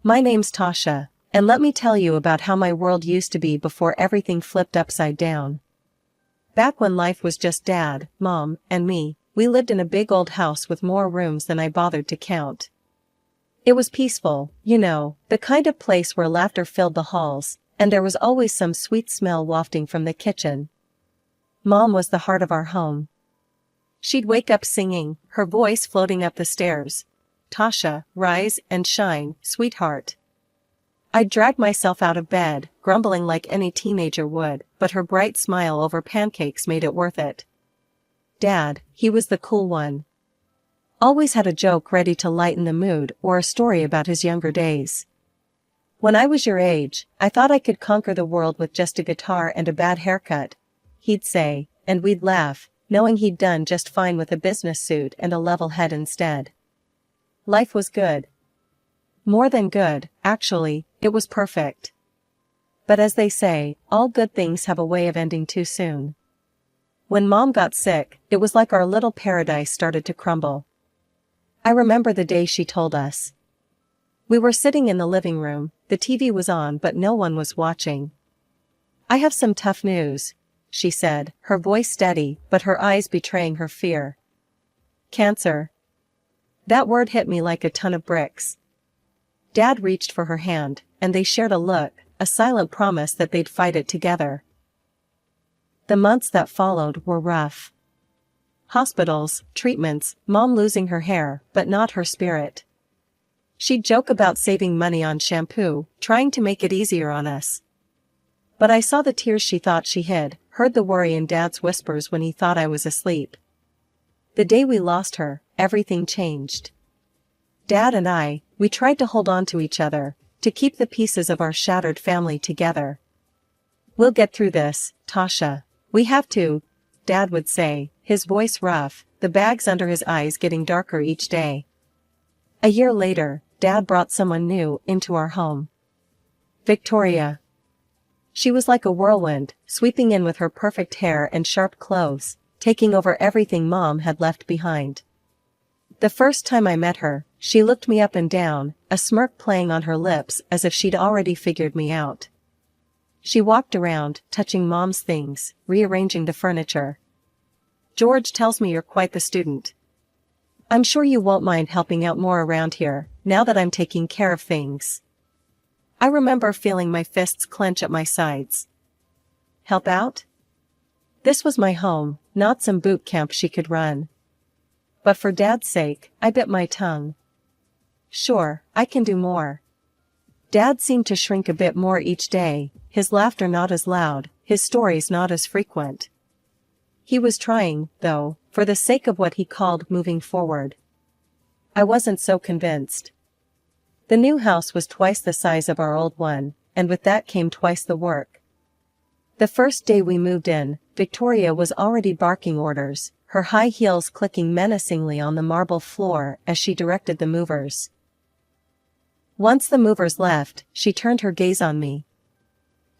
My name's Tasha, and let me tell you about how my world used to be before everything flipped upside down. Back when life was just Dad, Mom, and me, we lived in a big old house with more rooms than I bothered to count. It was peaceful, you know, the kind of place where laughter filled the halls, and there was always some sweet smell wafting from the kitchen. Mom was the heart of our home. She'd wake up singing, her voice floating up the stairs. "Tasha, rise and shine, sweetheart." I'd drag myself out of bed, grumbling like any teenager would, but her bright smile over pancakes made it worth it. Dad, he was the cool one. Always had a joke ready to lighten the mood or a story about his younger days. "When I was your age, I thought I could conquer the world with just a guitar and a bad haircut," he'd say, and we'd laugh, knowing he'd done just fine with a business suit and a level head instead. Life was good. More than good, actually, it was perfect. But as they say, all good things have a way of ending too soon. When Mom got sick, it was like our little paradise started to crumble. I remember the day she told us. We were sitting in the living room, the TV was on but no one was watching. "I have some tough news," she said, her voice steady but her eyes betraying her fear. "Cancer." That word hit me like a ton of bricks. Dad reached for her hand, and they shared a look, a silent promise that they'd fight it together. The months that followed were rough. Hospitals, treatments, Mom losing her hair, but not her spirit. She'd joke about saving money on shampoo, trying to make it easier on us. But I saw the tears she thought she hid, heard the worry in Dad's whispers when he thought I was asleep. The day we lost her, everything changed. Dad and I, we tried to hold on to each other, to keep the pieces of our shattered family together. "We'll get through this, Tasha. We have to," Dad would say, his voice rough, the bags under his eyes getting darker each day. A year later, Dad brought someone new into our home. Victoria. She was like a whirlwind, sweeping in with her perfect hair and sharp clothes, taking over everything Mom had left behind. The first time I met her, she looked me up and down, a smirk playing on her lips as if she'd already figured me out. She walked around, touching Mom's things, rearranging the furniture. "George tells me you're quite the student. I'm sure you won't mind helping out more around here, now that I'm taking care of things." I remember feeling my fists clench at my sides. Help out? This was my home, not some boot camp she could run. But for Dad's sake, I bit my tongue. "Sure, I can do more." Dad seemed to shrink a bit more each day, his laughter not as loud, his stories not as frequent. He was trying, though, for the sake of what he called moving forward. I wasn't so convinced. The new house was twice the size of our old one, and with that came twice the work. The first day we moved in, Victoria was already barking orders, her high heels clicking menacingly on the marble floor as she directed the movers. Once the movers left, she turned her gaze on me.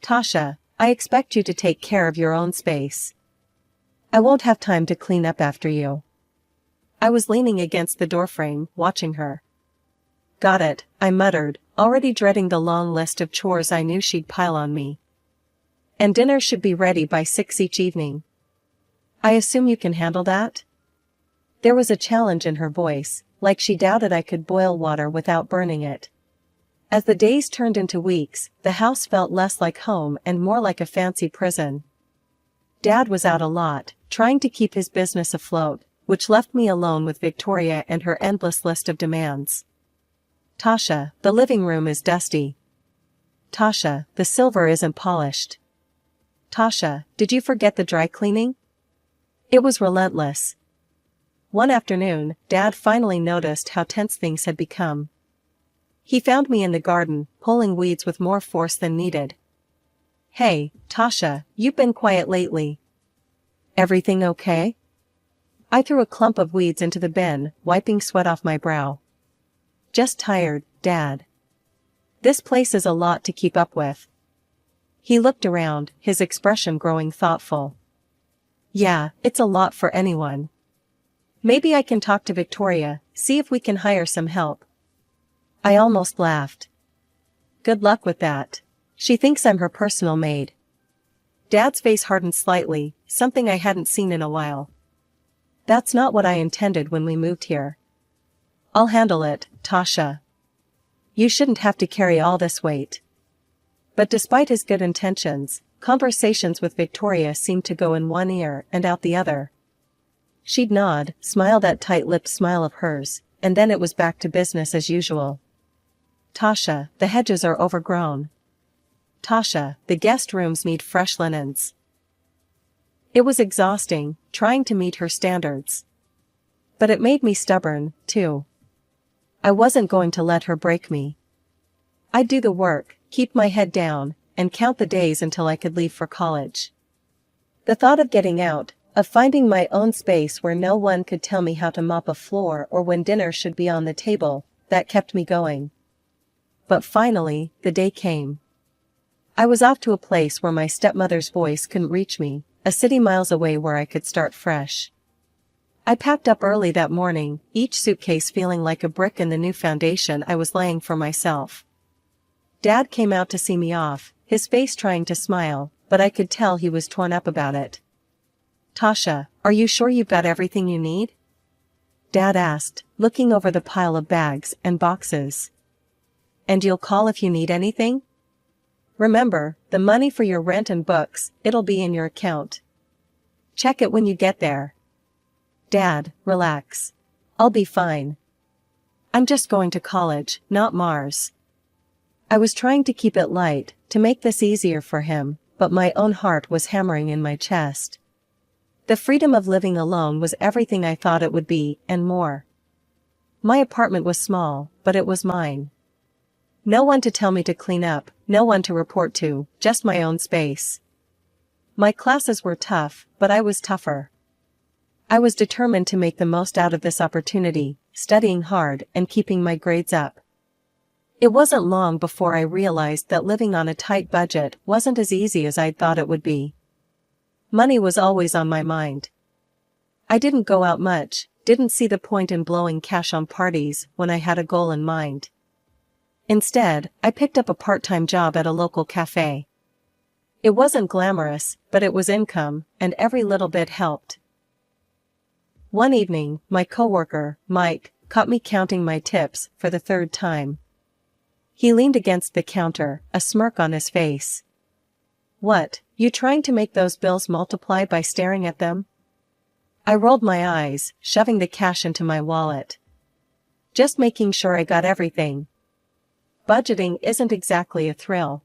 "Tasha, I expect you to take care of your own space. I won't have time to clean up after you." I was leaning against the doorframe, watching her. "Got it," I muttered, already dreading the long list of chores I knew she'd pile on me. "And dinner should be ready by 6 each evening. I assume you can handle that?" There was a challenge in her voice, like she doubted I could boil water without burning it. As the days turned into weeks, the house felt less like home and more like a fancy prison. Dad was out a lot, trying to keep his business afloat, which left me alone with Victoria and her endless list of demands. "Tasha, the living room is dusty." "Tasha, the silver isn't polished." "Tasha, did you forget the dry cleaning?" It was relentless. One afternoon, Dad finally noticed how tense things had become. He found me in the garden, pulling weeds with more force than needed. "Hey, Tasha, you've been quiet lately. Everything okay?" I threw a clump of weeds into the bin, wiping sweat off my brow. "Just tired, Dad. This place is a lot to keep up with." He looked around, his expression growing thoughtful. "Yeah, it's a lot for anyone. Maybe I can talk to Victoria, see if we can hire some help." I almost laughed. Good luck with that. She thinks I'm her personal maid. Dad's face hardened slightly, something I hadn't seen in a while. That's not what I intended when we moved here. I'll handle it, Tasha. You shouldn't have to carry all this weight. But despite his good intentions, conversations with Victoria seemed to go in one ear and out the other. She'd nod, smile that tight-lipped smile of hers, and then it was back to business as usual. Tasha, the hedges are overgrown. Tasha, the guest rooms need fresh linens. It was exhausting, trying to meet her standards. But it made me stubborn, too. I wasn't going to let her break me. I'd do the work, keep my head down, and count the days until I could leave for college. The thought of getting out, of finding my own space where no one could tell me how to mop a floor or when dinner should be on the table, that kept me going. But finally, the day came. I was off to a place where my stepmother's voice couldn't reach me, a city miles away where I could start fresh. I packed up early that morning, each suitcase feeling like a brick in the new foundation I was laying for myself. Dad came out to see me off, his face trying to smile, but I could tell he was torn up about it. Tasha, are you sure you've got everything you need? Dad asked, looking over the pile of bags and boxes. And you'll call if you need anything? Remember, the money for your rent and books, it'll be in your account. Check it when you get there. Dad, relax. I'll be fine. I'm just going to college, not Mars. I was trying to keep it light, to make this easier for him, but my own heart was hammering in my chest. The freedom of living alone was everything I thought it would be, and more. My apartment was small, but it was mine. No one to tell me to clean up, no one to report to, just my own space. My classes were tough, but I was tougher. I was determined to make the most out of this opportunity, studying hard and keeping my grades up. It wasn't long before I realized that living on a tight budget wasn't as easy as I'd thought it would be. Money was always on my mind. I didn't go out much, didn't see the point in blowing cash on parties when I had a goal in mind. Instead, I picked up a part-time job at a local cafe. It wasn't glamorous, but it was income, and every little bit helped. One evening, my coworker, Mike, caught me counting my tips for the third time. He leaned against the counter, a smirk on his face. What, you trying to make those bills multiply by staring at them? I rolled my eyes, shoving the cash into my wallet. Just making sure I got everything. Budgeting isn't exactly a thrill.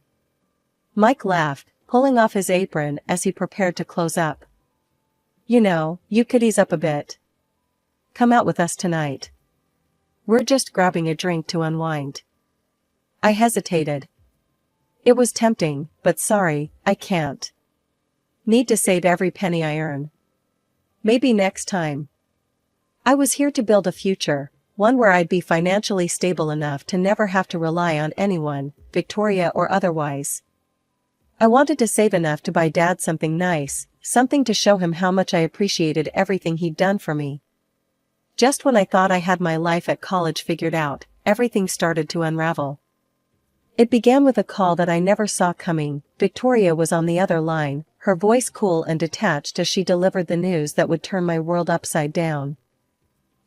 Mike laughed, pulling off his apron as he prepared to close up. You know, you could ease up a bit. Come out with us tonight. We're just grabbing a drink to unwind. I hesitated. It was tempting, but sorry, I can't. Need to save every penny I earn. Maybe next time. I was here to build a future, one where I'd be financially stable enough to never have to rely on anyone, Victoria or otherwise. I wanted to save enough to buy Dad something nice, something to show him how much I appreciated everything he'd done for me. Just when I thought I had my life at college figured out, everything started to unravel. It began with a call that I never saw coming. Victoria was on the other line, her voice cool and detached as she delivered the news that would turn my world upside down.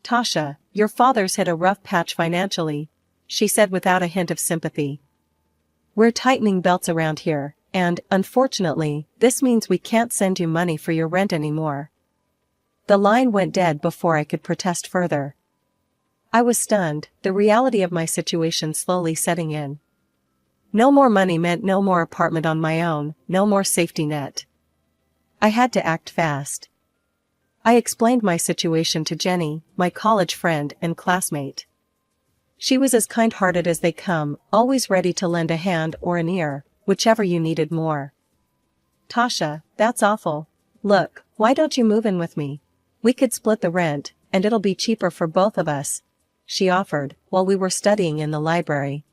Tasha, your father's hit a rough patch financially, she said without a hint of sympathy. We're tightening belts around here, and, unfortunately, this means we can't send you money for your rent anymore. The line went dead before I could protest further. I was stunned, the reality of my situation slowly setting in. No more money meant no more apartment on my own, no more safety net. I had to act fast. I explained my situation to Jenny, my college friend and classmate. She was as kind-hearted as they come, always ready to lend a hand or an ear, whichever you needed more. Tasha, that's awful. Look, why don't you move in with me? We could split the rent, and it'll be cheaper for both of us, she offered, while we were studying in the library.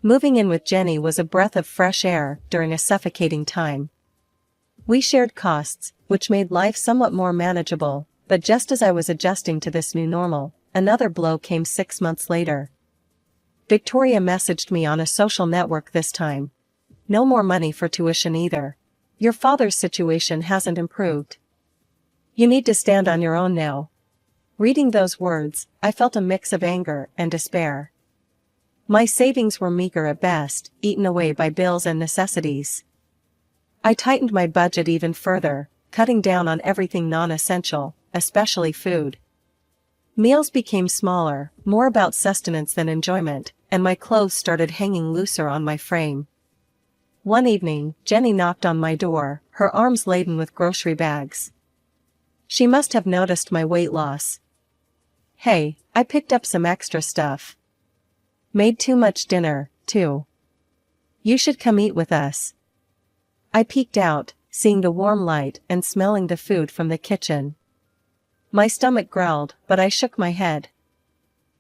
Moving in with Jenny was a breath of fresh air during a suffocating time. We shared costs, which made life somewhat more manageable, but just as I was adjusting to this new normal, another blow came 6 months later. Victoria messaged me on a social network this time. No more money for tuition either. Your father's situation hasn't improved. You need to stand on your own now. Reading those words, I felt a mix of anger and despair. My savings were meager at best, eaten away by bills and necessities. I tightened my budget even further, cutting down on everything non-essential, especially food. Meals became smaller, more about sustenance than enjoyment, and my clothes started hanging looser on my frame. One evening, Jenny knocked on my door, her arms laden with grocery bags. She must have noticed my weight loss. Hey, I picked up some extra stuff. Made too much dinner, too. You should come eat with us. I peeked out, seeing the warm light and smelling the food from the kitchen. My stomach growled, but I shook my head.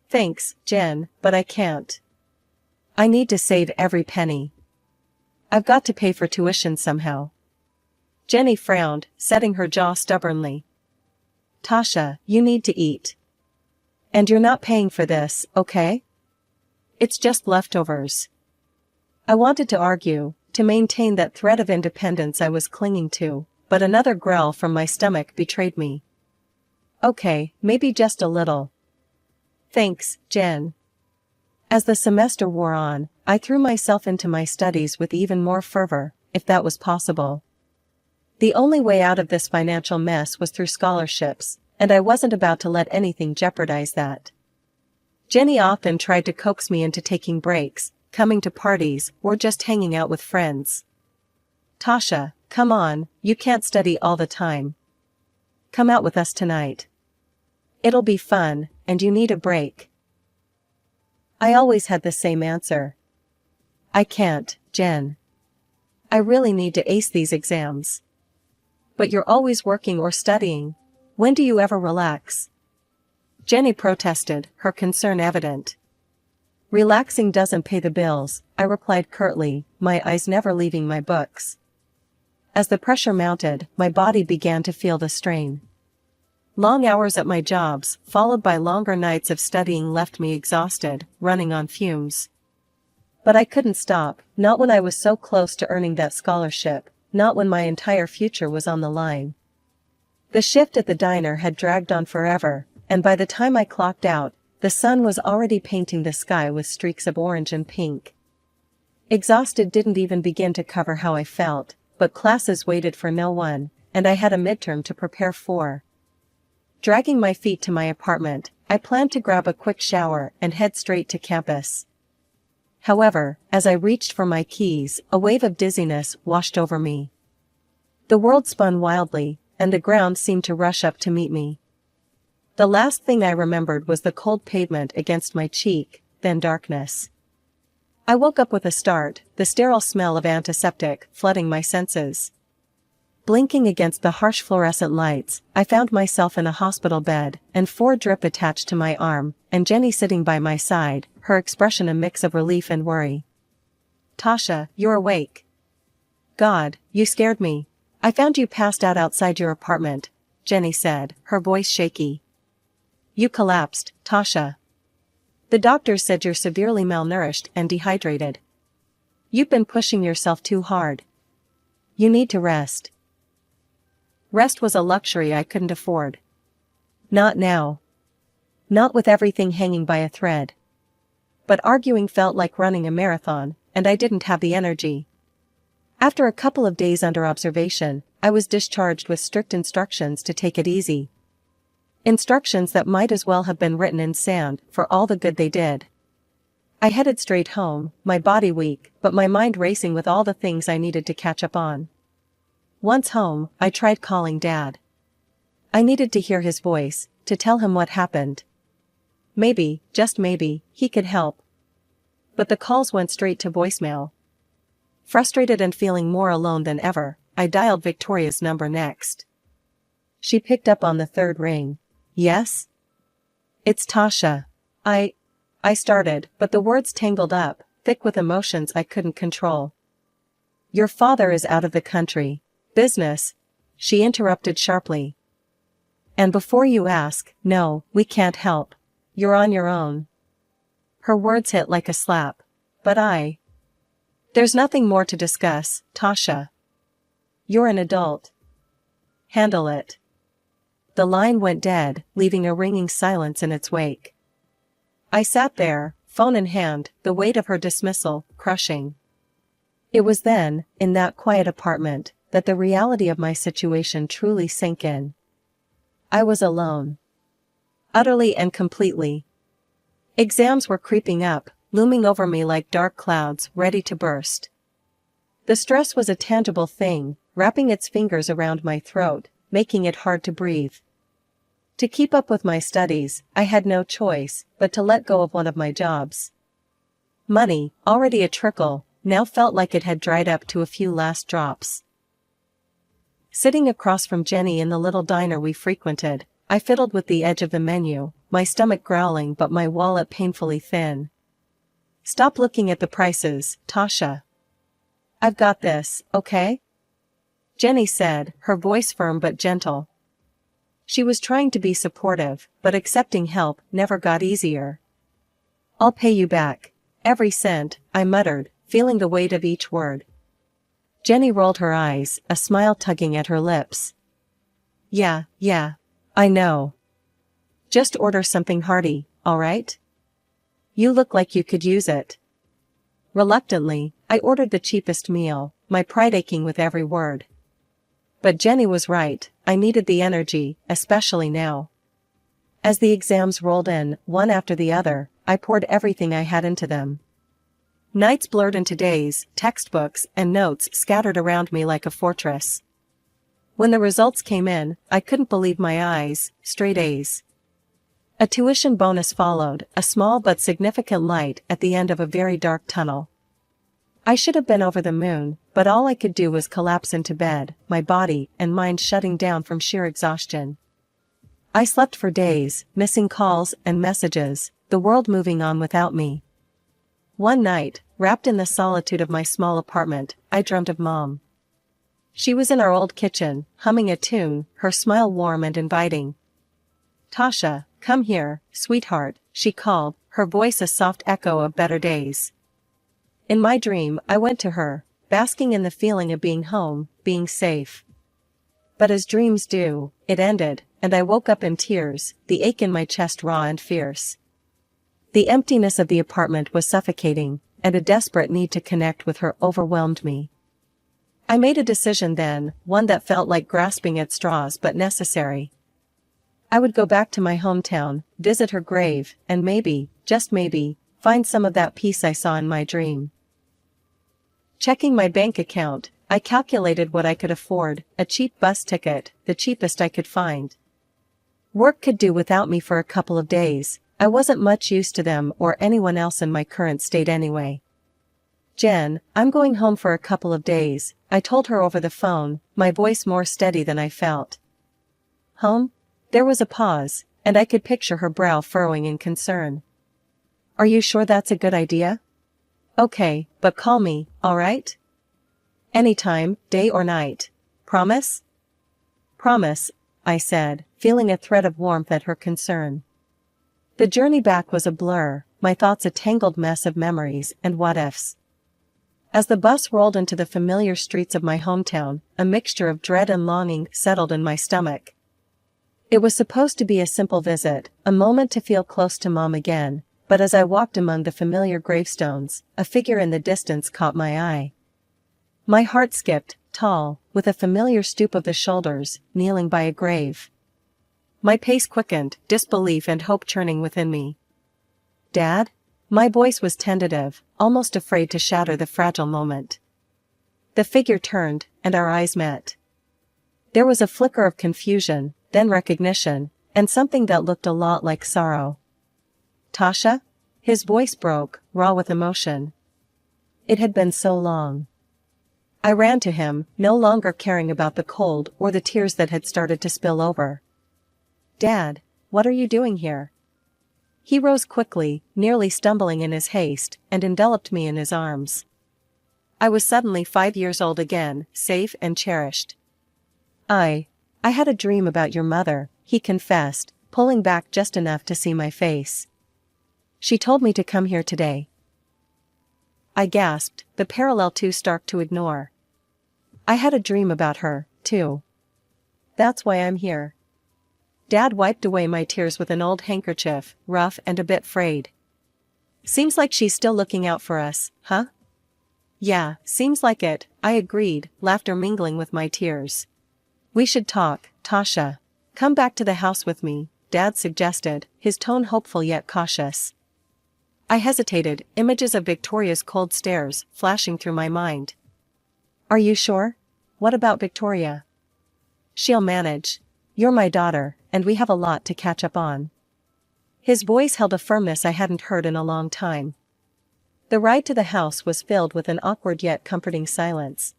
Thanks, Jen, but I can't. I need to save every penny. I've got to pay for tuition somehow. Jenny frowned, setting her jaw stubbornly. Tasha, you need to eat. And you're not paying for this, okay? It's just leftovers. I wanted to argue, to maintain that thread of independence I was clinging to, but another growl from my stomach betrayed me. Okay, maybe just a little. Thanks, Jen. As the semester wore on, I threw myself into my studies with even more fervor, if that was possible. The only way out of this financial mess was through scholarships, and I wasn't about to let anything jeopardize that. Jenny often tried to coax me into taking breaks, coming to parties, or just hanging out with friends. Tasha, come on, you can't study all the time. Come out with us tonight. It'll be fun, and you need a break. I always had the same answer. I can't, Jen. I really need to ace these exams. But you're always working or studying. When do you ever relax? Jenny protested, her concern evident. Relaxing doesn't pay the bills, I replied curtly, my eyes never leaving my books. As the pressure mounted, my body began to feel the strain. Long hours at my jobs, followed by longer nights of studying, left me exhausted, running on fumes. But I couldn't stop, not when I was so close to earning that scholarship, not when my entire future was on the line. The shift at the diner had dragged on forever, and by the time I clocked out, the sun was already painting the sky with streaks of orange and pink. Exhausted didn't even begin to cover how I felt, but classes waited for no one, and I had a midterm to prepare for. Dragging my feet to my apartment, I planned to grab a quick shower and head straight to campus. However, as I reached for my keys, a wave of dizziness washed over me. The world spun wildly, and the ground seemed to rush up to meet me. The last thing I remembered was the cold pavement against my cheek, then darkness. I woke up with a start, the sterile smell of antiseptic flooding my senses. Blinking against the harsh fluorescent lights, I found myself in a hospital bed, and 4 drip attached to my arm, and Jenny sitting by my side, her expression a mix of relief and worry. Tasha, you're awake. God, you scared me. I found you passed out outside your apartment, Jenny said, her voice shaky. You collapsed, Tasha. The doctors said you're severely malnourished and dehydrated. You've been pushing yourself too hard. You need to rest. Rest was a luxury I couldn't afford. Not now. Not with everything hanging by a thread. But arguing felt like running a marathon, and I didn't have the energy. After a couple of days under observation, I was discharged with strict instructions to take it easy. Instructions that might as well have been written in sand for all the good they did. I headed straight home, my body weak, but my mind racing with all the things I needed to catch up on. Once home, I tried calling Dad. I needed to hear his voice, to tell him what happened. Maybe, just maybe, he could help. But the calls went straight to voicemail. Frustrated and feeling more alone than ever, I dialed Victoria's number next. She picked up on the 3rd ring. Yes? It's Tasha. I started, but the words tangled up, thick with emotions I couldn't control. Your father is out of the country. Business, she interrupted sharply. And before you ask, no, we can't help. You're on your own. Her words hit like a slap. There's nothing more to discuss, Tasha. You're an adult. Handle it. The line went dead, leaving a ringing silence in its wake. I sat there, phone in hand, the weight of her dismissal crushing. It was then, in that quiet apartment, that the reality of my situation truly sank in. I was alone. Utterly and completely. Exams were creeping up, looming over me like dark clouds ready to burst. The stress was a tangible thing, wrapping its fingers around my throat, making it hard to breathe. To keep up with my studies, I had no choice but to let go of one of my jobs. Money, already a trickle, now felt like it had dried up to a few last drops. Sitting across from Jenny in the little diner we frequented, I fiddled with the edge of the menu, my stomach growling but my wallet painfully thin. Stop looking at the prices, Tasha. I've got this, okay? Jenny said, her voice firm but gentle. She was trying to be supportive, but accepting help never got easier. I'll pay you back. Every cent, I muttered, feeling the weight of each word. Jenny rolled her eyes, a smile tugging at her lips. Yeah, I know. Just order something hearty, alright? You look like you could use it. Reluctantly, I ordered the cheapest meal, my pride aching with every word. But Jenny was right, I needed the energy, especially now. As the exams rolled in, one after the other, I poured everything I had into them. Nights blurred into days, textbooks and notes scattered around me like a fortress. When the results came in, I couldn't believe my eyes, straight A's. A tuition bonus followed, a small but significant light at the end of a very dark tunnel. I should have been over the moon, but all I could do was collapse into bed, my body and mind shutting down from sheer exhaustion. I slept for days, missing calls and messages, the world moving on without me. One night, wrapped in the solitude of my small apartment, I dreamt of Mom. She was in our old kitchen, humming a tune, her smile warm and inviting. Tasha, come here, sweetheart, she called, her voice a soft echo of better days. In my dream, I went to her, basking in the feeling of being home, being safe. But as dreams do, it ended, and I woke up in tears, the ache in my chest raw and fierce. The emptiness of the apartment was suffocating, and a desperate need to connect with her overwhelmed me. I made a decision then, one that felt like grasping at straws but necessary. I would go back to my hometown, visit her grave, and maybe, just maybe, find some of that peace I saw in my dream. Checking my bank account, I calculated what I could afford, a cheap bus ticket, the cheapest I could find. Work could do without me for a couple of days, I wasn't much use to them or anyone else in my current state anyway. Jen, I'm going home for a couple of days, I told her over the phone, my voice more steady than I felt. Home? There was a pause, and I could picture her brow furrowing in concern. Are you sure that's a good idea? Okay, but call me, alright? Anytime, day or night. Promise? Promise, I said, feeling a thread of warmth at her concern. The journey back was a blur, my thoughts a tangled mess of memories and what-ifs. As the bus rolled into the familiar streets of my hometown, a mixture of dread and longing settled in my stomach. It was supposed to be a simple visit, a moment to feel close to Mom again, but as I walked among the familiar gravestones, a figure in the distance caught my eye. My heart skipped, tall, with a familiar stoop of the shoulders, kneeling by a grave. My pace quickened, disbelief and hope churning within me. Dad? My voice was tentative, almost afraid to shatter the fragile moment. The figure turned, and our eyes met. There was a flicker of confusion, then recognition, and something that looked a lot like sorrow. Tasha? His voice broke, raw with emotion. It had been so long. I ran to him, no longer caring about the cold or the tears that had started to spill over. Dad, what are you doing here? He rose quickly, nearly stumbling in his haste, and enveloped me in his arms. I was suddenly 5 years old again, safe and cherished. I had a dream about your mother, he confessed, pulling back just enough to see my face. She told me to come here today. I gasped, the parallel too stark to ignore. I had a dream about her, too. That's why I'm here. Dad wiped away my tears with an old handkerchief, rough and a bit frayed. Seems like she's still looking out for us, huh? Yeah, seems like it, I agreed, laughter mingling with my tears. We should talk, Tasha. Come back to the house with me, Dad suggested, his tone hopeful yet cautious. I hesitated, images of Victoria's cold stares flashing through my mind. Are you sure? What about Victoria? She'll manage. You're my daughter, and we have a lot to catch up on. His voice held a firmness I hadn't heard in a long time. The ride to the house was filled with an awkward yet comforting silence.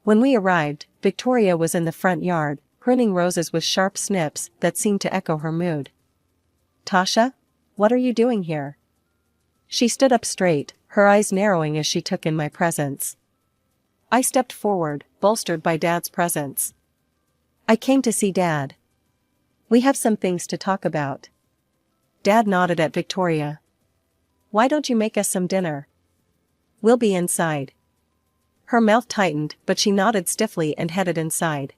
When we arrived, Victoria was in the front yard, pruning roses with sharp snips that seemed to echo her mood. Tasha? What are you doing here? She stood up straight, her eyes narrowing as she took in my presence. I stepped forward, bolstered by Dad's presence. I came to see Dad. We have some things to talk about. Dad nodded at Victoria. Why don't you make us some dinner? We'll be inside. Her mouth tightened, but she nodded stiffly and headed inside.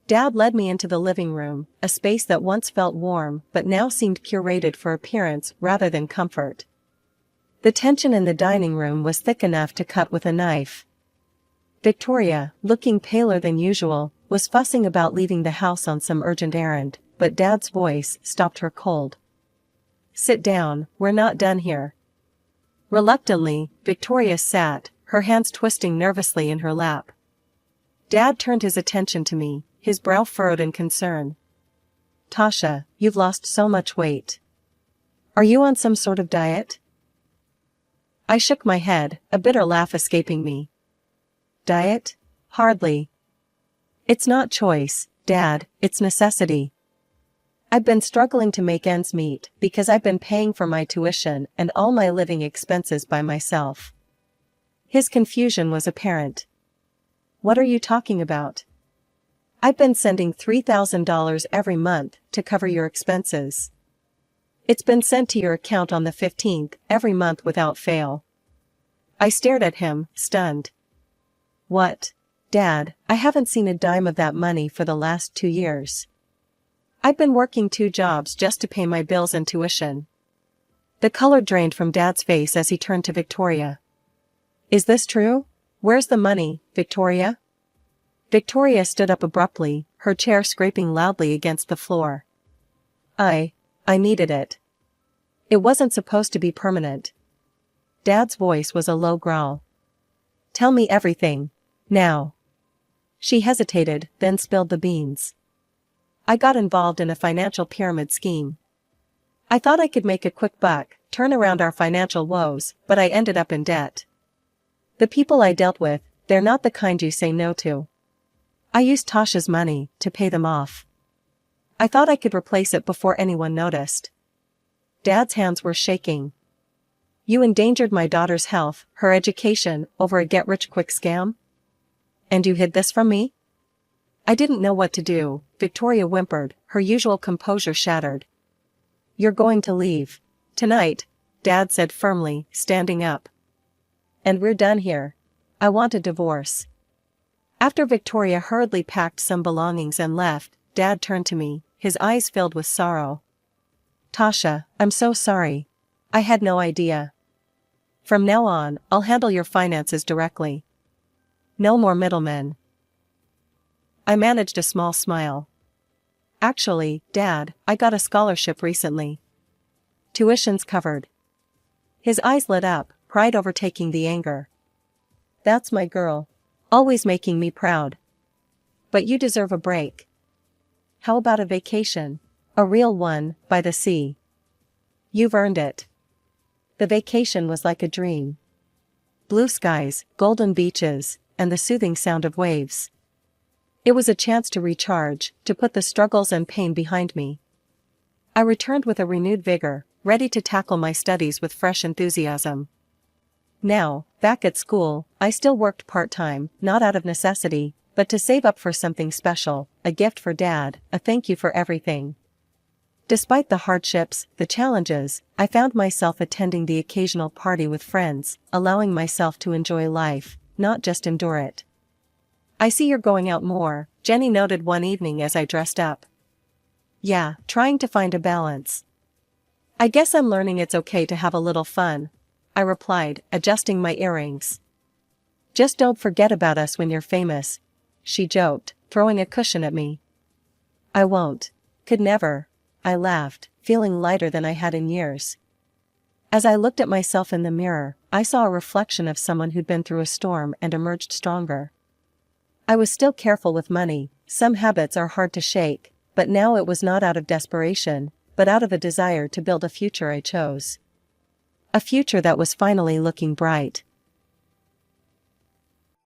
Dad led me into the living room, a space that once felt warm but now seemed curated for appearance rather than comfort. The tension in the dining room was thick enough to cut with a knife. Victoria, looking paler than usual, was fussing about leaving the house on some urgent errand, but Dad's voice stopped her cold. Sit down, we're not done here. Reluctantly, Victoria sat, her hands twisting nervously in her lap. Dad turned his attention to me, his brow furrowed in concern. Tasha, you've lost so much weight. Are you on some sort of diet? I shook my head, a bitter laugh escaping me. Diet? Hardly. It's not choice, Dad, it's necessity. I've been struggling to make ends meet because I've been paying for my tuition and all my living expenses by myself. His confusion was apparent. What are you talking about? I've been sending $3,000 every month to cover your expenses. It's been sent to your account on the 15th every month without fail. I stared at him, stunned. What? Dad, I haven't seen a dime of that money for the last 2 years. I've been working 2 jobs just to pay my bills and tuition. The color drained from Dad's face as he turned to Victoria. Is this true? Where's the money, Victoria? Victoria stood up abruptly, her chair scraping loudly against the floor. I needed it. It wasn't supposed to be permanent. Dad's voice was a low growl. Tell me everything, now. She hesitated, then spilled the beans. I got involved in a financial pyramid scheme. I thought I could make a quick buck, turn around our financial woes, but I ended up in debt. The people I dealt with, they're not the kind you say no to. I used Tasha's money to pay them off. I thought I could replace it before anyone noticed. Dad's hands were shaking. You endangered my daughter's health, her education, over a get-rich-quick scam? And you hid this from me? I didn't know what to do, Victoria whimpered, her usual composure shattered. You're going to leave. Tonight, Dad said firmly, standing up. And we're done here. I want a divorce. After Victoria hurriedly packed some belongings and left, Dad turned to me, his eyes filled with sorrow. Tasha, I'm so sorry. I had no idea. From now on, I'll handle your finances directly. No more middlemen. I managed a small smile. Actually, Dad, I got a scholarship recently. Tuition's covered. His eyes lit up, pride overtaking the anger. That's my girl. Always making me proud. But you deserve a break. How about a vacation? A real one, by the sea. You've earned it. The vacation was like a dream. Blue skies, golden beaches, and the soothing sound of waves. It was a chance to recharge, to put the struggles and pain behind me. I returned with a renewed vigor, ready to tackle my studies with fresh enthusiasm. Now, back at school, I still worked part-time, not out of necessity, but to save up for something special, a gift for Dad, a thank you for everything. Despite the hardships, the challenges, I found myself attending the occasional party with friends, allowing myself to enjoy life, not just endure it. "I see you're going out more," Jenny noted one evening as I dressed up. "Yeah, trying to find a balance. I guess I'm learning it's okay to have a little fun," I replied, adjusting my earrings. "Just don't forget about us when you're famous," she joked, throwing a cushion at me. "I won't. Could never," I laughed, feeling lighter than I had in years. As I looked at myself in the mirror, I saw a reflection of someone who'd been through a storm and emerged stronger. I was still careful with money. Some habits are hard to shake, but now it was not out of desperation, but out of a desire to build a future I chose. A future that was finally looking bright.